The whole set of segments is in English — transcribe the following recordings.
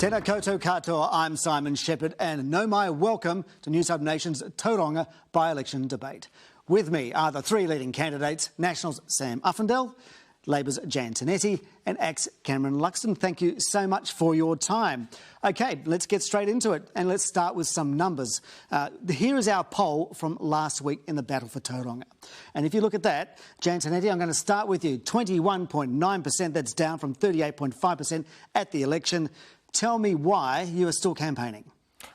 Tēnā koutou katoa, I'm Simon Shepherd, and no mai welcome to Newshub Nation's Tauranga by-election debate. With me are the three leading candidates, Nationals' Sam Uffindell, Labor's Jan Tinetti and ACT's Cameron Luxton. Thank you so much for your time. OK, let's get straight into it and let's start with some numbers. Here is our poll from last week in the battle for Tauranga. And if you look at that, Jan Tinetti, I'm going to start with you. 21.9%, that's down from 38.5% at the election. Tell me why you are still campaigning.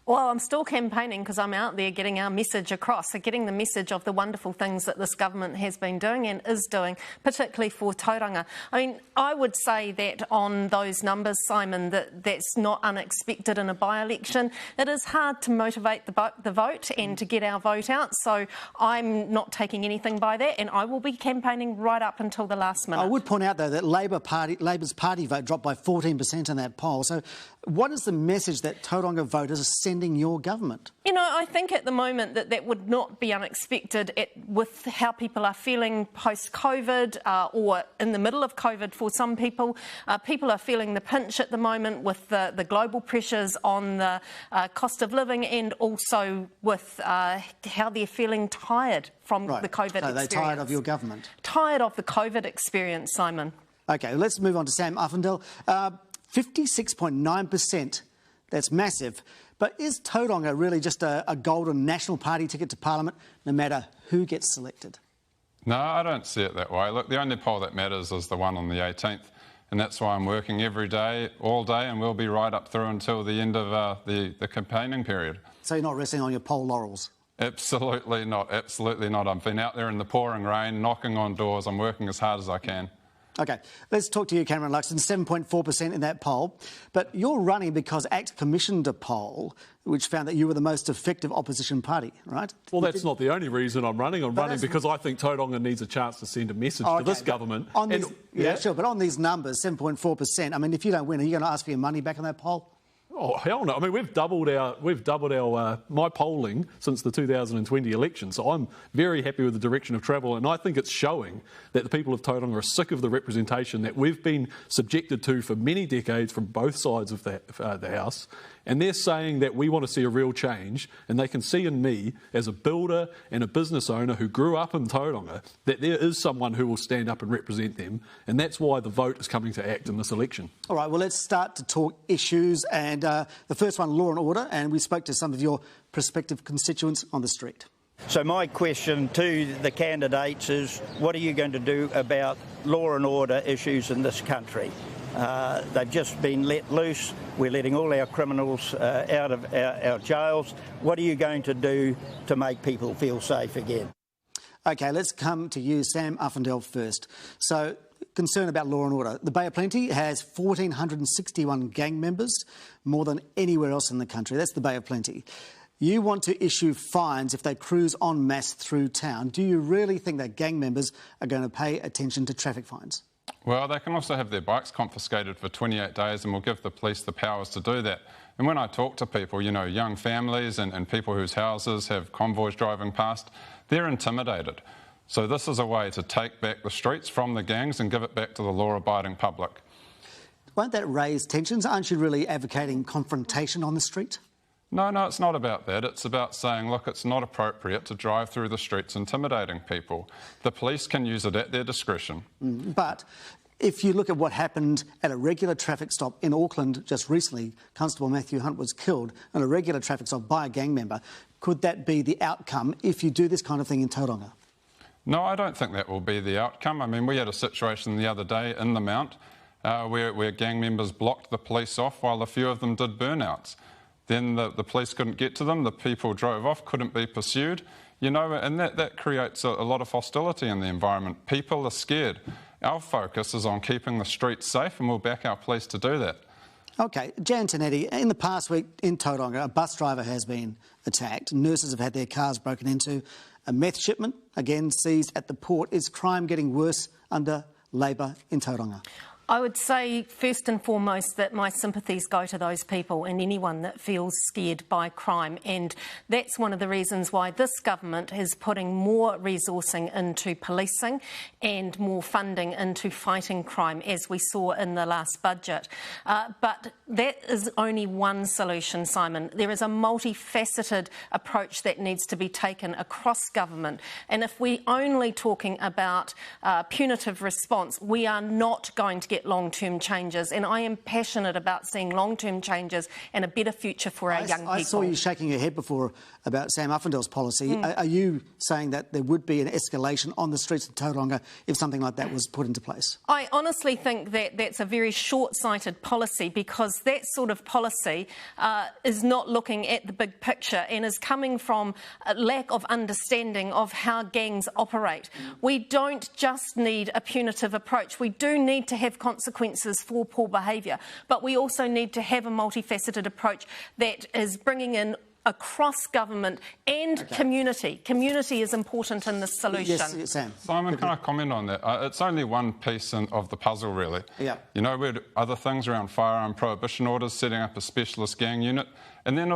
Well, I'm still campaigning because I'm out there getting our message across, so getting the message of the wonderful things that this government has been doing and is doing, particularly for Tauranga. I mean, I would say that on those numbers, Simon, that's not unexpected in a by-election. It is hard to motivate the vote and to get our vote out, so I'm not taking anything by that, and I will be campaigning right up until the last minute. I would point out, though, that Labor's party vote dropped by 14% in that poll. So what is the message that Tauranga voters are sending your government? You know, I think at the moment that would not be unexpected with how people are feeling post-COVID or in the middle of COVID for some people. People are feeling the pinch at the moment with the global pressures on the cost of living and also with how they're feeling tired from the COVID experience. They're tired of your government? Tired of the COVID experience, Simon. OK, let's move on to Sam Uffindell. 56.9%, that's massive. But is Tauranga really just a golden National Party ticket to Parliament, no matter who gets selected? No, I don't see it that way. Look, the only poll that matters is the one on the 18th, and that's why I'm working every day, all day, and we'll be right up through until the end of the campaigning period. So you're not resting on your poll laurels? Absolutely not, absolutely not. I've been out there in the pouring rain, knocking on doors. I'm working as hard as I can. OK, let's talk to you, Cameron Luxton, 7.4% in that poll. But you're running because ACT commissioned a poll which found that you were the most effective opposition party, right? Well, that's not the only reason I'm running. I'm running because I think Tauranga needs a chance to send a message to this government. On these, sure, but on these numbers, 7.4%, I mean, if you don't win, are you going to ask for your money back on that poll? Oh, hell no. I mean, we've doubled my polling since the 2020 election, so I'm very happy with the direction of travel, and I think it's showing that the people of Tauranga are sick of the representation that we've been subjected to for many decades from both sides of the House, and they're saying that we want to see a real change, and they can see in me, as a builder and a business owner who grew up in Tauranga, that there is someone who will stand up and represent them, and that's why the vote is coming to ACT in this election. All right, well, let's start to talk issues, and the first one, law and order, and we spoke to some of your prospective constituents on the street. So my question to the candidates is, what are you going to do about law and order issues in this country? They've just been let loose. We're letting all our criminals out of our jails. What are you going to do to make people feel safe again? OK, let's come to you, Sam Uffindell, first. So, concern about law and order. The Bay of Plenty has 1,461 gang members, more than anywhere else in the country. That's the Bay of Plenty. You want to issue fines if they cruise en masse through town. Do you really think that gang members are going to pay attention to traffic fines? Well, they can also have their bikes confiscated for 28 days and we'll give the police the powers to do that. And when I talk to people, you know, young families and people whose houses have convoys driving past, they're intimidated. So this is a way to take back the streets from the gangs and give it back to the law-abiding public. Won't that raise tensions? Aren't you really advocating confrontation on the street? No, it's not about that. It's about saying, look, it's not appropriate to drive through the streets intimidating people. The police can use it at their discretion. But if you look at what happened at a regular traffic stop in Auckland just recently, Constable Matthew Hunt was killed in a regular traffic stop by a gang member. Could that be the outcome if you do this kind of thing in Tauranga? No, I don't think that will be the outcome. I mean, we had a situation the other day in the Mount where gang members blocked the police off while a few of them did burnouts. Then the police couldn't get to them, the people drove off, couldn't be pursued, you know, and that creates a lot of hostility in the environment. People are scared. Our focus is on keeping the streets safe and we'll back our police to do that. OK, Jan Tinetti, in the past week in Tauranga, a bus driver has been attacked. Nurses have had their cars broken into. A meth shipment, again, seized at the port. Is crime getting worse under Labor in Tauranga? I would say first and foremost that my sympathies go to those people and anyone that feels scared by crime, and that's one of the reasons why this government is putting more resourcing into policing and more funding into fighting crime, as we saw in the last budget. But that is only one solution, Simon. There is a multifaceted approach that needs to be taken across government, and if we're only talking about punitive response, we are not going to get long-term changes, and I am passionate about seeing long-term changes and a better future for our young people. I saw you shaking your head before about Sam Uffindell's policy. Are you saying that there would be an escalation on the streets of Tauranga if something like that was put into place? I honestly think that that's a very short-sighted policy, because that sort of policy is not looking at the big picture and is coming from a lack of understanding of how gangs operate. We don't just need a punitive approach. We do need to have consequences for poor behaviour, but we also need to have a multifaceted approach that is bringing in across government and community. Community is important in this solution. Yes, Sam. Simon, can I comment on that? It's only one piece of the puzzle, really. Yeah. You know, we had other things around firearm prohibition orders, setting up a specialist gang unit, and then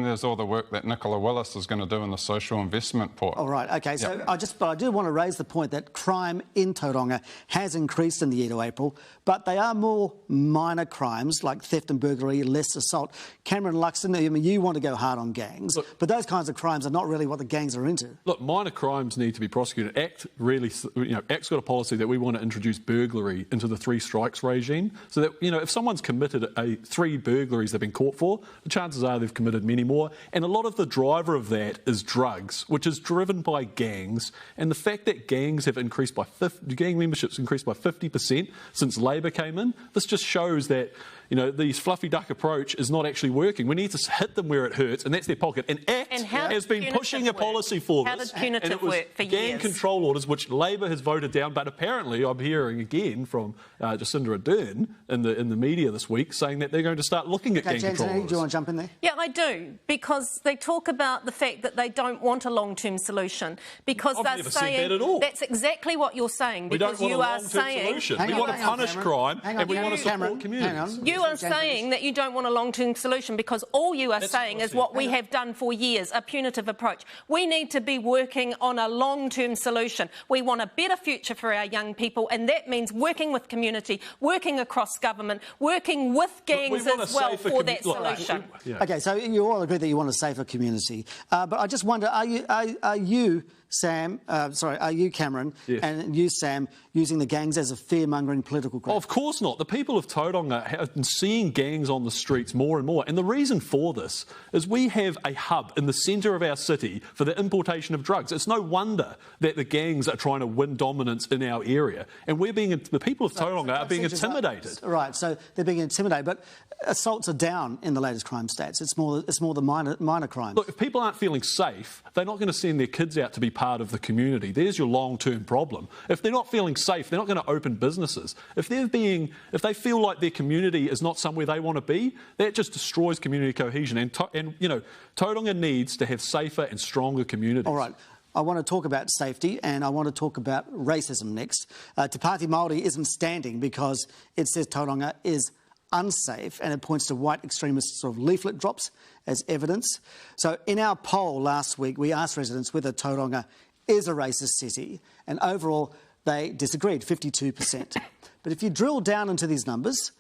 there's all the work that Nicola Willis is going to do in the social investment port. All right, OK, so I do want to raise the point that crime in Tauranga has increased in the year to April, but they are more minor crimes like theft and burglary, less assault. Cameron Luxton, I mean, you want to go hard on gangs, but those kinds of crimes are not really what the gangs are into. Look, minor crimes need to be prosecuted. ACT's got a policy that we want to introduce burglary into the 3 strikes regime, so that, you know, if someone's committed 3 burglaries they've been caught for, the chances are they've committed many more. And a lot of the driver of that is drugs, which is driven by gangs. And the fact that gangs have increased by gang memberships increased by 50% since Labor came in, this just shows that, you know, the fluffy duck approach is not actually working. We need to hit them where it hurts, and that's their pocket. And ACT has been pushing a policy for this. How did punitive work for years? Gang control orders, which Labor has voted down, but apparently I'm hearing again from Jacinda Ardern in the media this week saying that they're going to start looking at gang control orders. Do you want to jump in there? Yeah, I do, because they talk about the fact that they don't want a long-term solution, because I've they're never saying said that at all. That's exactly what you're saying, We because don't want you a are long-term saying solution. We want to punish crime, and we want to support communities. You are saying that you don't want a long-term solution because all you are saying is what we have done for years, a punitive approach. We need to be working on a long-term solution. We want a better future for our young people, and that means working with community, working across government, working with gangs as well for that solution. OK, so you all agree that you want a safer community. But I just wonder, are you Sam, are you, Cameron, and you, Sam, using the gangs as a fear-mongering political group? Of course not. The people of Tauranga have been seeing gangs on the streets more and more. And the reason for this is we have a hub in the centre of our city for the importation of drugs. It's no wonder that the gangs are trying to win dominance in our area. And the people of Tauranga are being intimidated. Right, so they're being intimidated. But assaults are down in the latest crime stats. It's more the minor crimes. Look, if people aren't feeling safe, they're not going to send their kids out to be part of the community. There's your long-term problem. If they're not feeling safe, they're not going to open businesses. If they feel like their community is not somewhere they want to be, that just destroys community cohesion. And you know, Tauranga needs to have safer and stronger communities. All right. I want to talk about safety, and I want to talk about racism next. Te Pāti Māori isn't standing because it says Tauranga is unsafe, and it points to white extremist sort of leaflet drops as evidence. So in our poll last week, we asked residents whether Tauranga is a racist city, and overall they disagreed, 52%. But if you drill down into these numbers,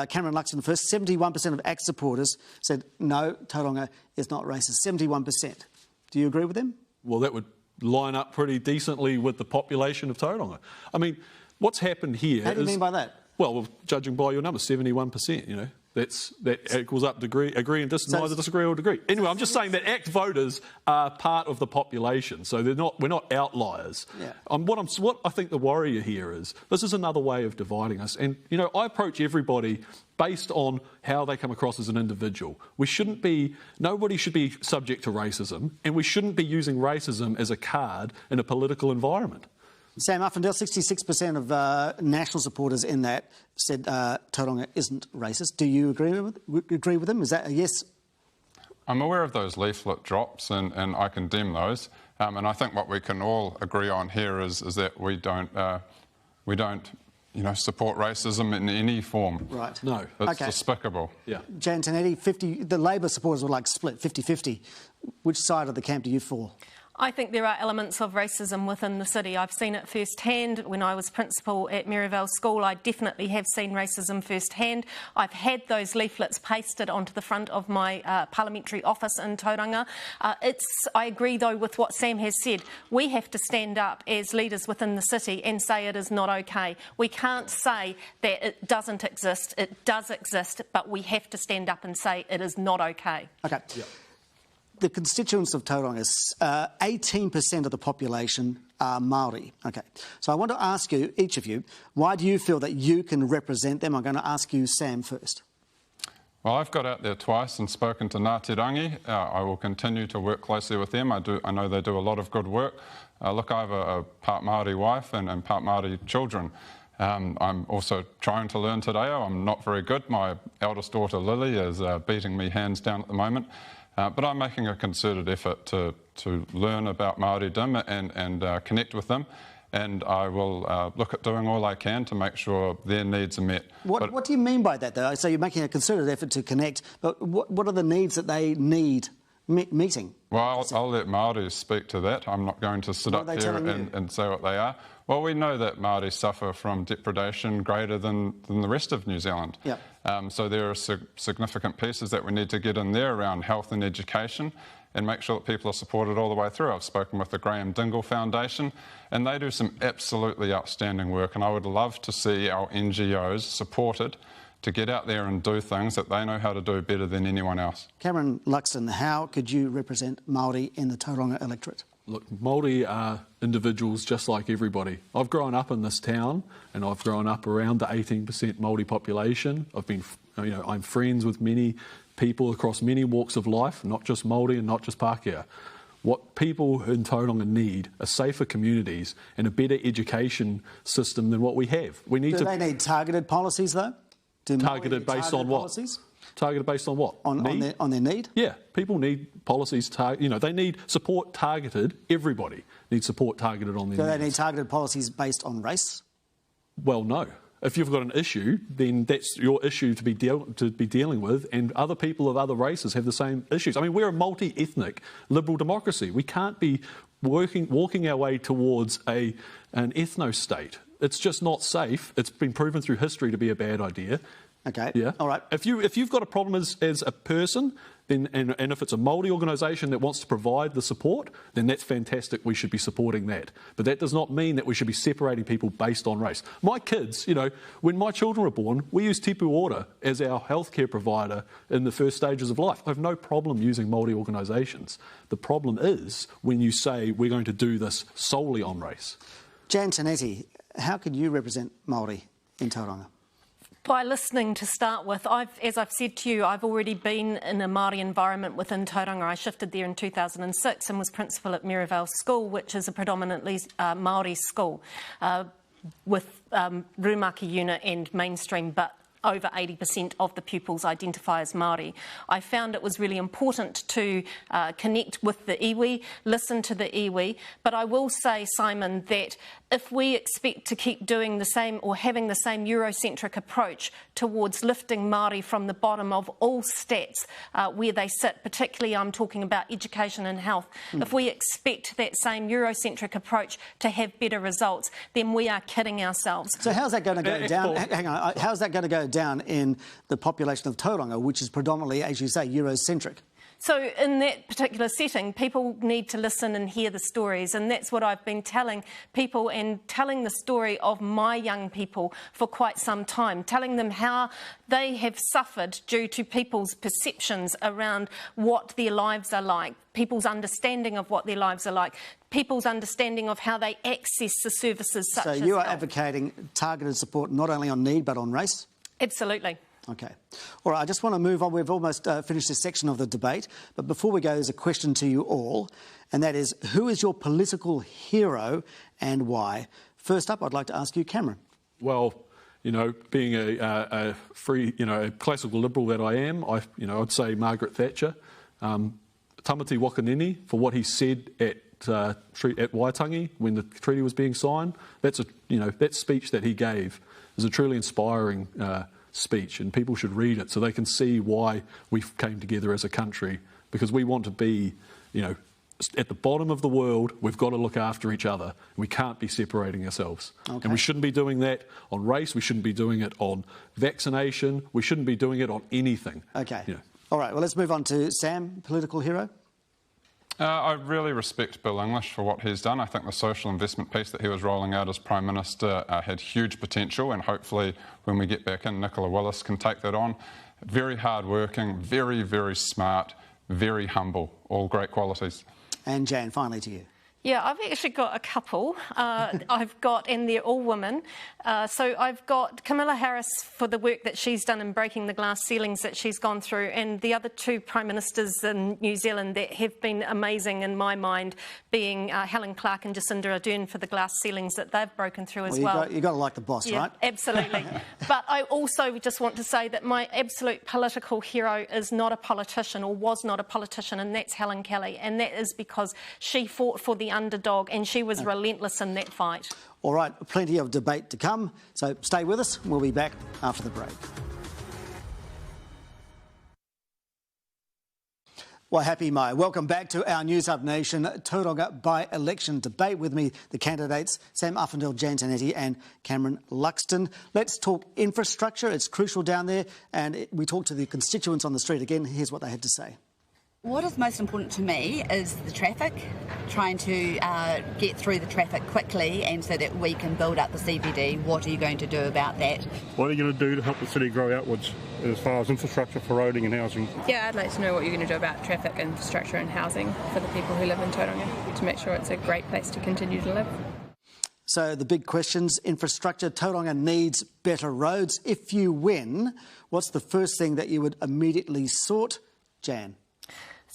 Cameron Luxton first, 71% of ACT supporters said no, Tauranga is not racist, 71%. Do you agree with them? Well, that would line up pretty decently with the population of Tauranga. I mean, what's happened here How do you mean by that? Well, judging by your numbers, 71%, you know. That equals up agree and neither disagree or agree. Anyway, I'm just saying that ACT voters are part of the population, so we're not outliers. Yeah. What I think the worry here is this is another way of dividing us. And you know, I approach everybody based on how they come across as an individual. Nobody should be subject to racism, and we shouldn't be using racism as a card in a political environment. Sam Uffindell, 66% of National supporters in that said Tauranga isn't racist. Do you agree with them? Is that a yes? I'm aware of those leaflet drops, and I condemn those. And I think what we can all agree on here is that we don't support racism in any form. Right. No. It's despicable. Yeah. Jan Tanetti, the Labor supporters were like split, 50-50. Which side of the camp do you fall? I think there are elements of racism within the city. I've seen it firsthand. When I was principal at Maryvale School, I definitely have seen racism firsthand. I've had those leaflets pasted onto the front of my parliamentary office in Tauranga. I agree, though, with what Sam has said. We have to stand up as leaders within the city and say it is not okay. We can't say that it doesn't exist. It does exist, but we have to stand up and say it is not okay. Okay. Yep. The constituents of Tauranga, 18% of the population are Māori. Okay, so I want to ask you, each of you, why do you feel that you can represent them? I'm going to ask you, Sam, first. Well, I've got out there twice and spoken to Ngāti Rangi. I will continue to work closely with them. I know they do a lot of good work. Look, I have a part Māori wife and part Māori children. I'm also trying to learn te reo. I'm not very good. My eldest daughter, Lily, is beating me hands down at the moment. But I'm making a concerted effort to learn about Māoridom and connect with them, and I will look at doing all I can to make sure their needs are met. What do you mean by that, though? So you're making a concerted effort to connect, but what are the needs that they need meeting? Well, I'll let Māori speak to that. I'm not going to sit up here and say what they are. Well, we know that Māori suffer from depredation greater than the rest of New Zealand. Yep. So there are significant pieces that we need to get in there around health and education and make sure that people are supported all the way through. I've spoken with the Graham Dingle Foundation and they do some absolutely outstanding work, and I would love to see our NGOs supported to get out there and do things that they know how to do better than anyone else. Cameron Luxton, how could you represent Māori in the Tauranga electorate? Look, Māori are individuals just like everybody. I've grown up in this town and I've grown up around the 18% Māori population. I'm friends with many people across many walks of life, not just Māori and not just Pākehā. What people in Tauranga need are safer communities and a better education system than what we have. We need Do they need targeted policies, though? Targeted based on what? Policies? Targeted based on what? On their need? Yeah, people need policies. They need support targeted. Everybody needs support targeted on their needs. Do they need targeted policies based on race? Well, no. If you've got an issue, then that's your issue to be dealing with, and other people of other races have the same issues. I mean, we're a multi-ethnic liberal democracy. We can't be walking our way towards an ethno-state. It's just not safe. It's been proven through history to be a bad idea. Okay. Yeah. All right. If you've got a problem as a person, then and if it's a Māori organisation that wants to provide the support, then that's fantastic. We should be supporting that. But that does not mean that we should be separating people based on race. My kids, when my children were born, we used Tipu Ora as our healthcare provider in the first stages of life. I have no problem using Māori organisations. The problem is when you say we're going to do this solely on race. Jan Tanetti, how could you represent Māori in Tauranga? By listening to start with, as I've said to you, I've already been in a Māori environment within Tauranga. I shifted there in 2006 and was principal at Maryvale School, which is a predominantly Māori school with Rūmaki unit and mainstream, but over 80% of the pupils identify as Māori. I found it was really important to connect with the iwi, listen to the iwi, but I will say, Simon, that if we expect to keep doing the same or having the same Eurocentric approach towards lifting Māori from the bottom of all stats where they sit, particularly I'm talking about education and health, if we expect that same Eurocentric approach to have better results, then we are kidding ourselves. So how's that going to go down? Hang on, how's that going to go down in the population of Tauranga, which is predominantly, as you say, Eurocentric? So in that particular setting, people need to listen and hear the stories, and that's what I've been telling people and telling the story of my young people for quite some time, telling them how they have suffered due to people's perceptions around what their lives are like, people's understanding of what their lives are like, people's understanding of how they access the services such as So you are health. advocating targeted support not only on need but on race? Absolutely. Okay. All right, I just want to move on. We've almost finished this section of the debate. But before we go, there's a question to you all, and that is, who is your political hero and why? First up, I'd like to ask you, Cameron. Well, being a free, a classical liberal that I am, I'd say Margaret Thatcher. Tamati Wakanini, for what he said at Waitangi when the treaty was being signed. That's that speech that he gave is a truly inspiring speech, and people should read it so they can see why we came together as a country, because we want to be, at the bottom of the world. We've got to look after each other. We can't be separating ourselves. Okay. And we shouldn't be doing that on race. We shouldn't be doing it on vaccination. We shouldn't be doing it on anything. Okay. All right, well, let's move on to Sam, political hero. I really respect Bill English for what he's done. I think the social investment piece that he was rolling out as Prime Minister had huge potential, and hopefully when we get back in, Nicola Willis can take that on. Very hard-working, very, very smart, very humble, all great qualities. And Jan, finally to you. Yeah, I've actually got a couple. And they're all women. So I've got Camilla Harris for the work that she's done in breaking the glass ceilings that she's gone through, and the other two Prime Ministers in New Zealand that have been amazing in my mind, being Helen Clark and Jacinda Ardern for the glass ceilings that they've broken through as well. You've got to like the boss, yeah, right? Absolutely. But I also just want to say that my absolute political hero is not a politician, or was not a politician, and that's Helen Kelly. And that is because she fought for the underdog, and she was relentless in that fight. All right, plenty of debate to come, so stay with us. We'll be back after the break. Well, happy Mai. Welcome back to our Newshub Nation Tauranga by-election debate. With me, the candidates, Sam Uffindell, Jan Tanetti and Cameron Luxton. Let's talk infrastructure. It's crucial down there, and we talked to the constituents on the street. Again, here's what they had to say. What is most important to me is the traffic, trying to get through the traffic quickly and so that we can build up the CBD. What are you going to do about that? What are you going to do to help the city grow outwards as far as infrastructure for roading and housing? Yeah, I'd like to know what you're going to do about traffic, infrastructure and housing for the people who live in Tauranga to make sure it's a great place to continue to live. So the big questions, infrastructure. Tauranga needs better roads. If you win, what's the first thing that you would immediately sort? Jan.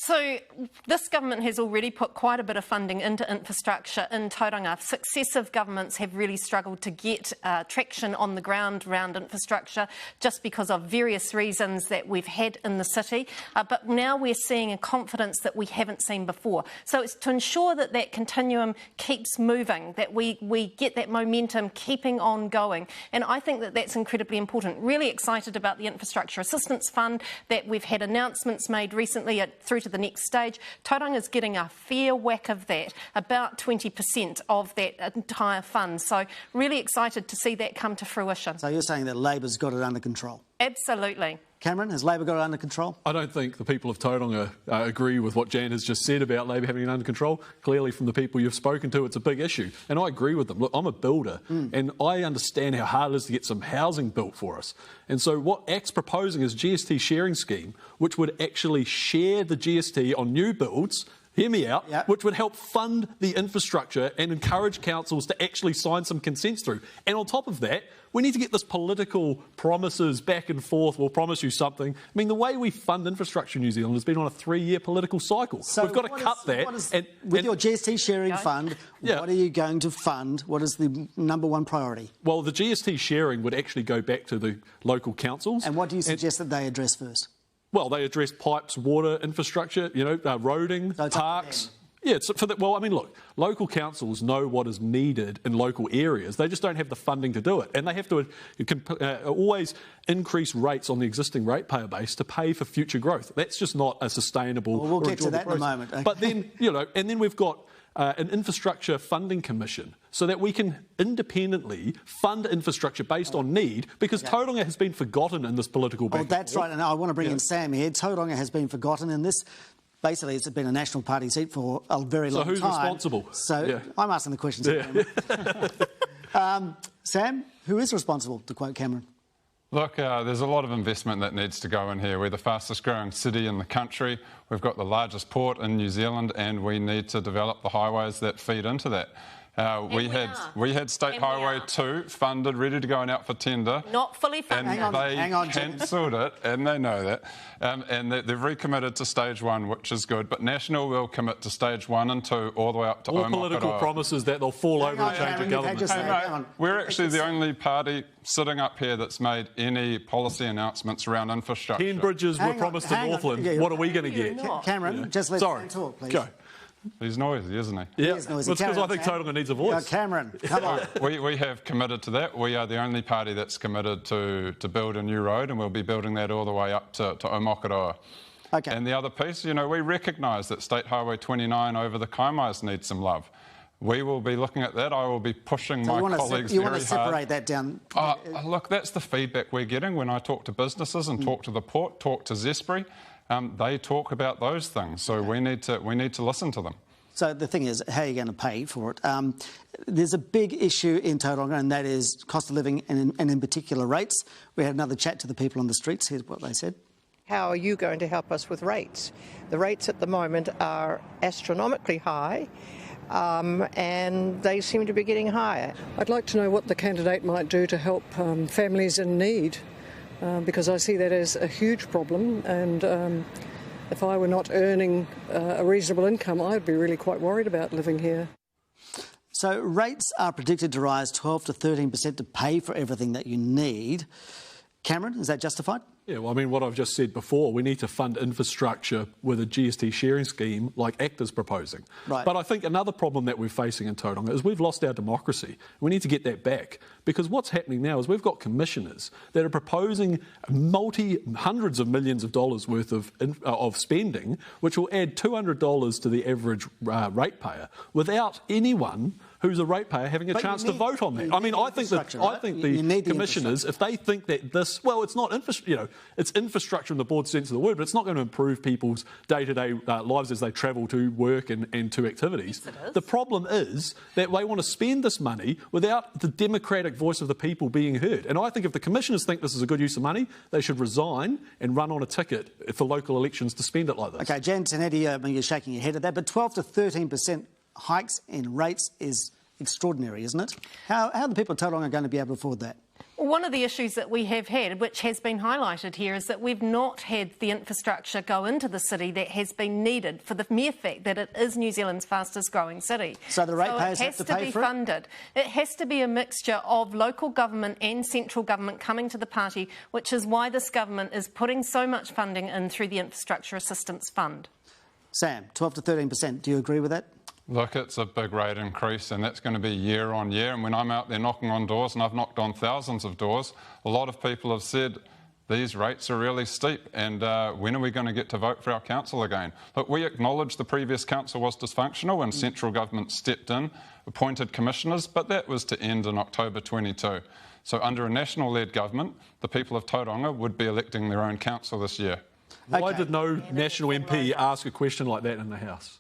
So this government has already put quite a bit of funding into infrastructure in Tauranga. Successive governments have really struggled to get traction on the ground around infrastructure just because of various reasons that we've had in the city. But now we're seeing a confidence that we haven't seen before. So it's to ensure that that continuum keeps moving, that we get that momentum keeping on going. And I think that that's incredibly important. Really excited about the Infrastructure Assistance Fund that we've had announcements made recently through to the next stage. Tauranga is getting a fair whack of that, about 20% of that entire fund. So really excited to see that come to fruition. So you're saying that Labor's got it under control? Absolutely. Cameron, has Labor got it under control? I don't think the people of Tauranga agree with what Jan has just said about Labor having it under control. Clearly, from the people you've spoken to, it's a big issue. And I agree with them. Look, I'm a builder, and I understand how hard it is to get some housing built for us. And so what ACT's proposing is a GST sharing scheme, which would actually share the GST on new builds, hear me out, which would help fund the infrastructure and encourage councils to actually sign some consents through. And on top of that, we need to get this political promises back and forth, we'll promise you something. I mean, the way we fund infrastructure in New Zealand has been on a 3-year political cycle. So we've got to cut that. With your GST sharing fund, what are you going to fund? What is the number one priority? Well, the GST sharing would actually go back to the local councils. And what do you suggest that they address first? Well, they address pipes, water, infrastructure, roading, parks. Yeah, look, local councils know what is needed in local areas. They just don't have the funding to do it. And they have to always increase rates on the existing ratepayer base to pay for future growth. That's just not a sustainable... Well, we'll get to that in a moment. Okay. But then, and then we've got an infrastructure funding commission so that we can independently fund infrastructure based on need, because Tauranga has been forgotten in this political back and that's forth. right, and I want to bring in Sam here. Tauranga has been forgotten in this. Basically, it's been a National Party seat for a very long time. So who's responsible? So I'm asking the questions. Sam, who is responsible, to quote Cameron? Look, there's a lot of investment that needs to go in here. We're the fastest growing city in the country. We've got the largest port in New Zealand, and we need to develop the highways that feed into that. We had State Highway 2 funded, ready to go and out for tender. Not fully funded. And they cancelled it, and they know that. And they've recommitted to Stage 1, which is good. But National will commit to Stage 1 and 2 all the way up to all political promises that they'll fall over and change the government. We're actually the only party sitting up here that's made any policy announcements around infrastructure. 10 bridges were promised to Northland. What are we going to get? Cameron, just let Sam talk, please. Go. He's noisy, isn't he? Yeah, He is noisy. because I think Tauranga needs a voice. Cameron, come on. We have committed to that. We are the only party that's committed to build a new road, and we'll be building that all the way up to Omokoroa. Okay. And the other piece, we recognise that State Highway 29 over the Kaimais needs some love. We will be looking at that. I will be pushing my colleagues very hard. You want to separate that down? Look, that's the feedback we're getting when I talk to businesses and talk to the port, talk to Zespri. They talk about those things, so we need to listen to them. So the thing is, how are you going to pay for it? There's a big issue in Tauranga, and that is cost of living and in particular rates. We had another chat to the people on the streets. Here's what they said. How are you going to help us with rates? The rates at the moment are astronomically high. And they seem to be getting higher. I'd like to know what the candidate might do to help families in need, because I see that as a huge problem, and if I were not earning a reasonable income, I'd be really quite worried about living here. So rates are predicted to rise 12 to 13% to pay for everything that you need. Cameron, is that justified? Yeah, well, I mean, what I've just said before, we need to fund infrastructure with a GST sharing scheme like ACT is proposing. Right. But I think another problem that we're facing in Tauranga is we've lost our democracy. We need to get that back, because what's happening now is we've got commissioners that are proposing hundreds of millions of dollars worth of spending, which will add $200 to the average ratepayer, without anyone who's a ratepayer having a chance to vote on that. I mean, I think the commissioners, if they think that this, well, it's not infrastructure, it's infrastructure in the broad sense of the word, but it's not going to improve people's day-to-day lives as they travel to work and to activities. Yes, the problem is that they want to spend this money without the democratic voice of the people being heard. And I think if the commissioners think this is a good use of money, they should resign and run on a ticket for local elections to spend it like this. OK, Jan Tanetti, I mean, you're shaking your head at that, but 12 to 13% hikes in rates is extraordinary, isn't it? How are the people of Tauranga going to be able to afford that? One of the issues that we have had, which has been highlighted here, is that we've not had the infrastructure go into the city that has been needed for the mere fact that it is New Zealand's fastest growing city. So the ratepayers have to pay for it? It has to be funded. It has to be a mixture of local government and central government coming to the party, which is why this government is putting so much funding in through the Infrastructure Assistance Fund. Sam, 12 to 13%, do you agree with that? Look, it's a big rate increase, and that's going to be year on year. And when I'm out there knocking on doors, and I've knocked on thousands of doors, a lot of people have said these rates are really steep, and when are we going to get to vote for our council again? Look, we acknowledge the previous council was dysfunctional and central government stepped in, appointed commissioners, but that was to end in October 22. So under a national-led government, the people of Tauranga would be electing their own council this year. Why did no national MP ask a question like that in the House?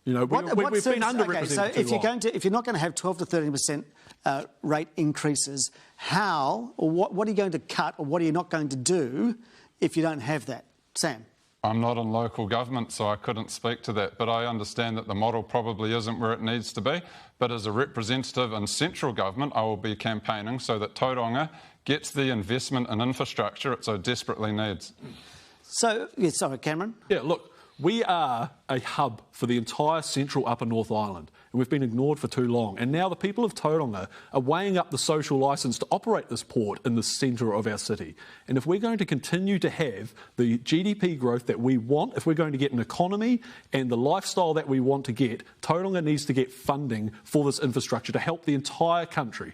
You know, we've been underrepresented so too long. if you're not going to have 12 to 13% rate increases, how or what are you going to cut, or what are you not going to do if you don't have that? Sam? I'm not in local government, so I couldn't speak to that, but I understand that the model probably isn't where it needs to be. But as a representative in central government, I will be campaigning so that Tauranga gets the investment in infrastructure it so desperately needs. So, yes, sorry, Cameron? Yeah, look, we are a hub for the entire central Upper North Island, and we've been ignored for too long. And now the people of Tauranga are weighing up the social licence to operate this port in the centre of our city. And if we're going to continue to have the GDP growth that we want, if we're going to get an economy and the lifestyle that we want to get, Tauranga needs to get funding for this infrastructure to help the entire country.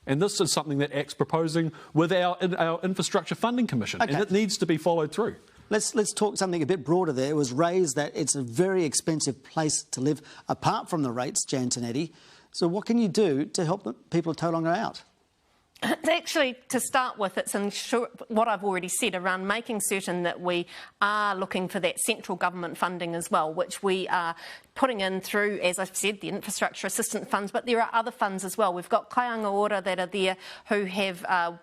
And this is something that ACT's proposing with our Infrastructure Funding Commission, and it needs to be followed through. Let's talk something a bit broader there. It was raised that it's a very expensive place to live, apart from the rates, Jan Tanetti. So what can you do to help the people of Tauranga out? Actually, to start with, it's what I've already said around making certain that we are looking for that central government funding as well, which we are putting in through, as I've said, the infrastructure assistance funds, but there are other funds as well. We've got Kaianga Ora that are there who have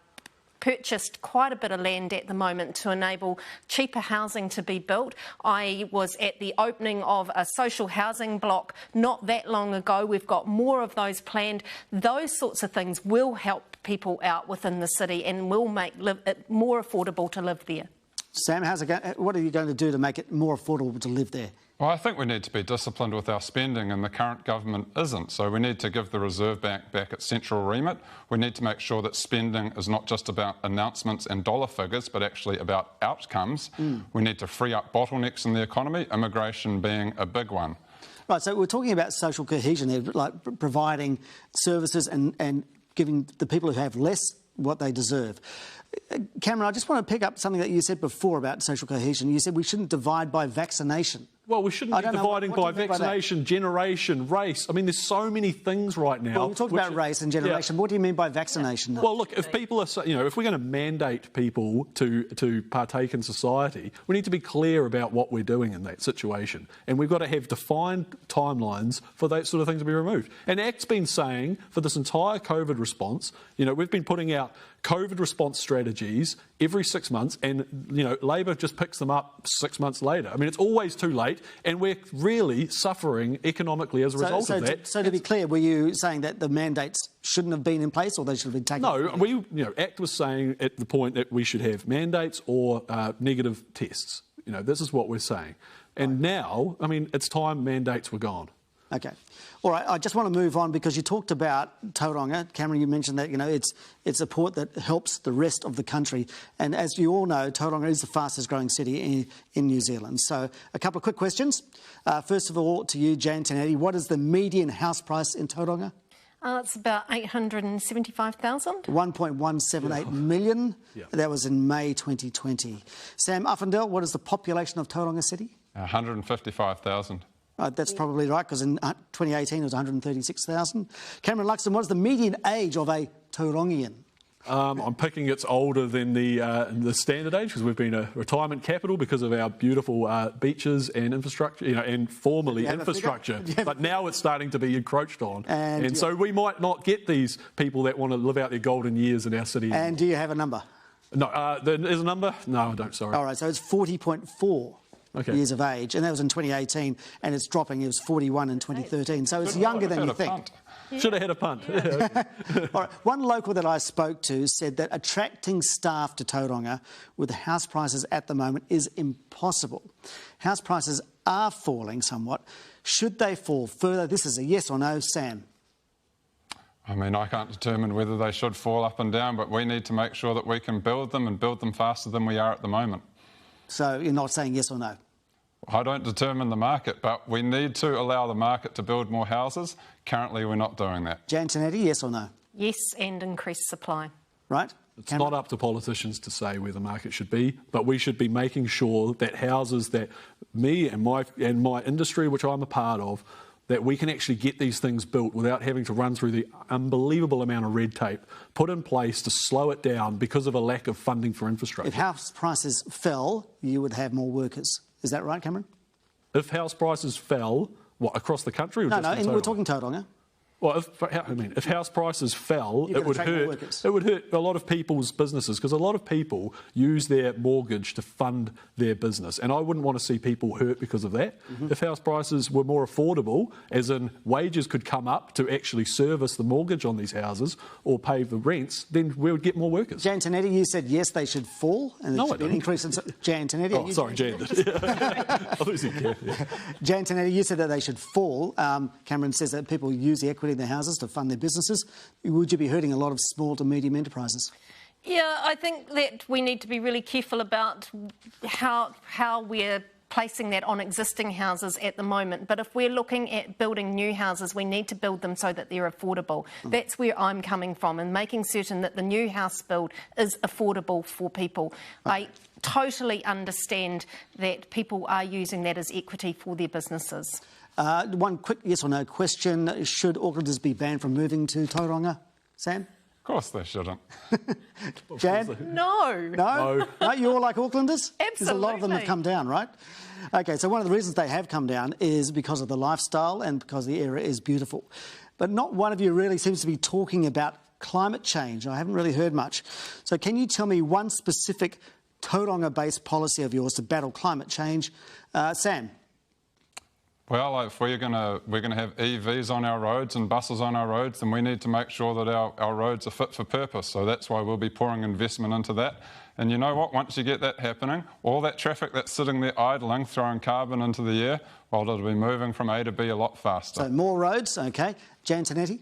purchased quite a bit of land at the moment to enable cheaper housing to be built. I was at the opening of a social housing block not that long ago. We've got more of those planned. Those sorts of things will help people out within the city and will make it more affordable to live there. Sam, what are you going to do to make it more affordable to live there? Well, I think we need to be disciplined with our spending, and the current government isn't. So we need to give the Reserve Bank back its central remit. We need to make sure that spending is not just about announcements and dollar figures, but actually about outcomes. We need to free up bottlenecks in the economy, immigration being a big one. Right, so we're talking about social cohesion here, like providing services and giving the people who have less what they deserve. Cameron, I just want to pick up something that you said before about social cohesion. You said we shouldn't divide by vaccination. Well, we shouldn't be dividing by vaccination, generation, race. I mean, there's so many things right now. Well, we talked about race and generation. Yeah. What do you mean by vaccination? Well, look, if people are, if we're going to mandate people to partake in society, we need to be clear about what we're doing in that situation. And we've got to have defined timelines for that sort of thing to be removed. And ACT's been saying for this entire COVID response, we've been putting out COVID response strategies every 6 months, and Labor just picks them up 6 months later. I mean, it's always too late, and we're really suffering economically as a result of that. So to be clear, were you saying that the mandates shouldn't have been in place, or they should have been taken? No, ACT was saying at the point that we should have mandates or negative tests. This is what we're saying. And now, I mean, it's time mandates were gone. Okay. All right, I just want to move on because you talked about Tauranga. Cameron, you mentioned that, it's a port that helps the rest of the country. And as you all know, Tauranga is the fastest growing city in New Zealand. So a couple of quick questions. First of all, to you, Jan Tanetti, what is the median house price in Tauranga? It's about 875,000. 1.178 million. Yeah. That was in May 2020. Sam Uffindell, what is the population of Tauranga City? 155,000. That's probably right, because in 2018 it was 136,000. Cameron Luxton, what is the median age of a Taurangian? I'm picking it's older than the standard age, because we've been a retirement capital because of our beautiful beaches and infrastructure, and formerly infrastructure. But now it's starting to be encroached on. And so we might not get these people that want to live out their golden years in our city. And do you have a number? No, there's a number? No, I don't, sorry. All right, so it's 40.4. years of age, and that was in 2018, and it's dropping. It was 41 in 2013, so it's younger than you think. Should have had a punt. All right. One local that I spoke to said that attracting staff to Tauranga with house prices at the moment is impossible. House prices are falling somewhat. Should they fall further? This is a yes or no, Sam. I mean, I can't determine whether they should fall up and down, but we need to make sure that we can build them and build them faster than we are at the moment. So you're not saying yes or no? I don't determine the market, but we need to allow the market to build more houses. Currently, we're not doing that. Jan Tanetti, yes or no? Yes, and increase supply. Right. It's not up to politicians to say where the market should be, but we should be making sure that houses that me and my industry, which I'm a part of, that we can actually get these things built without having to run through the unbelievable amount of red tape put in place to slow it down because of a lack of funding for infrastructure. If house prices fell, you would have more workers. Is that right, Cameron? If house prices fell, what, across the country? Or no, just we're talking Tauranga. Well, if house prices fell, it would hurt a lot of people's businesses, because a lot of people use their mortgage to fund their business, and I wouldn't want to see people hurt because of that. If house prices were more affordable, as in wages could come up to actually service the mortgage on these houses or pay the rents, then we would get more workers. Jan Tanetti, you said yes, they should fall, and there should be an increase in... Jan Tanetti... Oh, sorry, Jan. Jan Tanetti, you said that they should fall. Cameron says that people use the equity in their houses to fund their businesses. Would you be hurting a lot of small to medium enterprises? Yeah, I think that we need to be really careful about how we're placing that on existing houses at the moment. But if we're looking at building new houses, we need to build them so that they're affordable. That's where I'm coming from, and making certain that the new house build is affordable for people. I totally understand that people are using that as equity for their businesses. One quick yes or no question. Should Aucklanders be banned from moving to Tauranga? Sam? Of course they shouldn't. Jan? No. No? No, you all like Aucklanders? Absolutely. Because a lot of them have come down, right? OK, so one of the reasons they have come down is because of the lifestyle and because the area is beautiful. But not one of you really seems to be talking about climate change. I haven't really heard much. So can you tell me one specific Tauranga-based policy of yours to battle climate change? Sam? Well, if we're going to have EVs on our roads and buses on our roads, then we need to make sure that our roads are fit for purpose. So that's why we'll be pouring investment into that. And you know what? Once you get that happening, all that traffic that's sitting there idling, throwing carbon into the air, well, it'll be moving from A to B a lot faster. So more roads, OK. Jan Tanetti?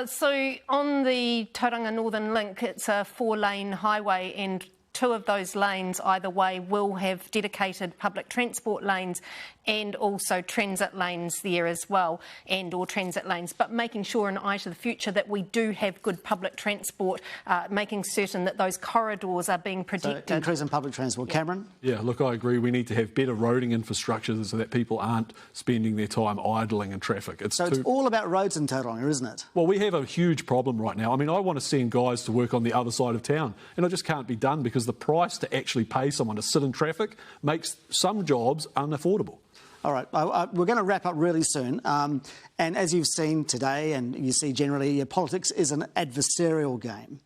So on the Tauranga Northern Link, it's a 4-lane highway, and 2 of those lanes either way will have dedicated public transport lanes, and also transit lanes there as well, and or transit lanes, but making sure in eye to the future that we do have good public transport, making certain that those corridors are being protected. So increase in public transport. Cameron? Yeah, look, I agree. We need to have better roading infrastructure so that people aren't spending their time idling in traffic. It's all about roads in Tauranga, isn't it? Well, we have a huge problem right now. I mean, I want to send guys to work on the other side of town, and it just can't be done because the price to actually pay someone to sit in traffic makes some jobs unaffordable. All right, we're going to wrap up really soon. And as you've seen today, and you see generally, politics is an adversarial game.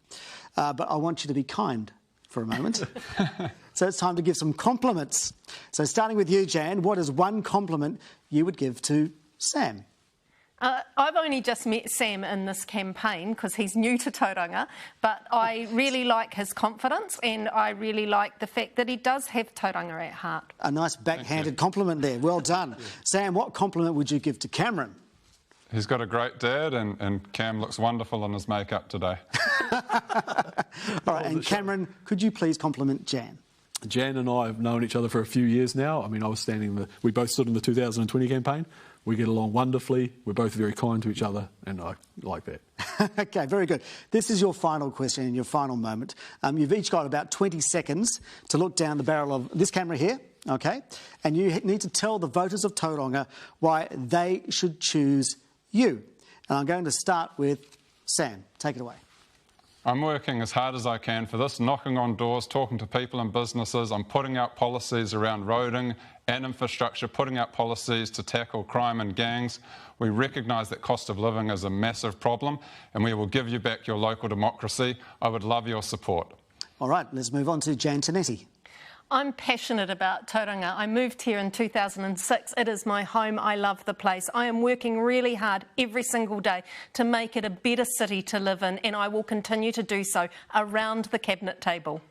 But I want you to be kind for a moment. So it's time to give some compliments. So starting with you, Jan, what is one compliment you would give to Sam? I've only just met Sam in this campaign because he's new to Tauranga, but I really like his confidence and I really like the fact that he does have Tauranga at heart. A nice backhanded compliment there. Well done. Yeah. Sam, what compliment would you give to Cameron? He's got a great dad and Cam looks wonderful in his makeup today. All right, and Cameron, could you please compliment Jan? Jan and I have known each other for a few years now. I mean, we both stood in the 2020 campaign. We get along wonderfully. We're both very kind to each other, and I like that. OK, very good. This is your final question and your final moment. You've each got about 20 seconds to look down the barrel of this camera here, OK? And you need to tell the voters of Tauranga why they should choose you. And I'm going to start with Sam. Take it away. I'm working as hard as I can for this, knocking on doors, talking to people and businesses. I'm putting out policies around roading and infrastructure, putting out policies to tackle crime and gangs. We recognise that cost of living is a massive problem and we will give you back your local democracy. I would love your support. All right, let's move on to Jan Tinetti. I'm passionate about Tauranga. I moved here in 2006. It is my home. I love the place. I am working really hard every single day to make it a better city to live in, and I will continue to do so around the cabinet table.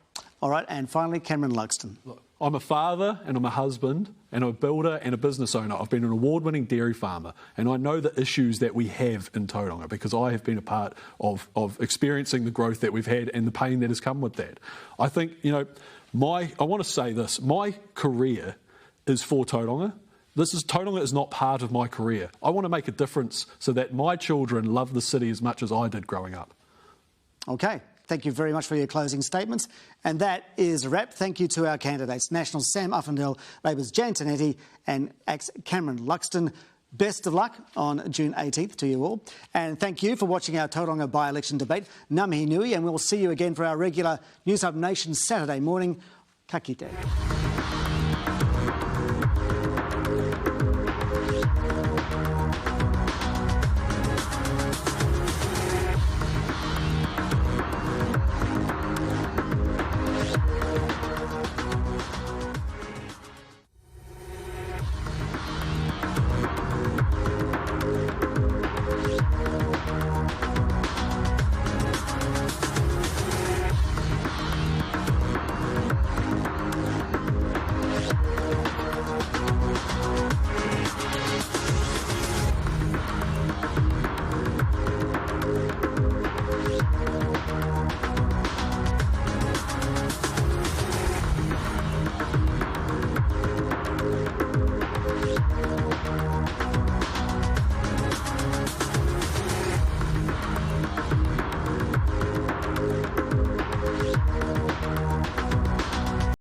All right, and finally, Cameron Luxton. Look, I'm a father and I'm a husband and I'm a builder and a business owner. I've been an award-winning dairy farmer and I know the issues that we have in Tauranga because I have been a part of experiencing the growth that we've had and the pain that has come with that. I think, you know, I want to say this, my career is for Tauranga. Tauranga is not part of my career. I want to make a difference so that my children love the city as much as I did growing up. OK. Thank you very much for your closing statements. And that is a wrap. Thank you to our candidates, Nationals Sam Uffindell, Labor's Jan Tinetti and ACT's Cameron Luxton. Best of luck on June 18th to you all. And thank you for watching our Tauranga by-election debate. Ngā mihi nui, and we'll see you again for our regular Newshub Nation Saturday morning. Ka kite.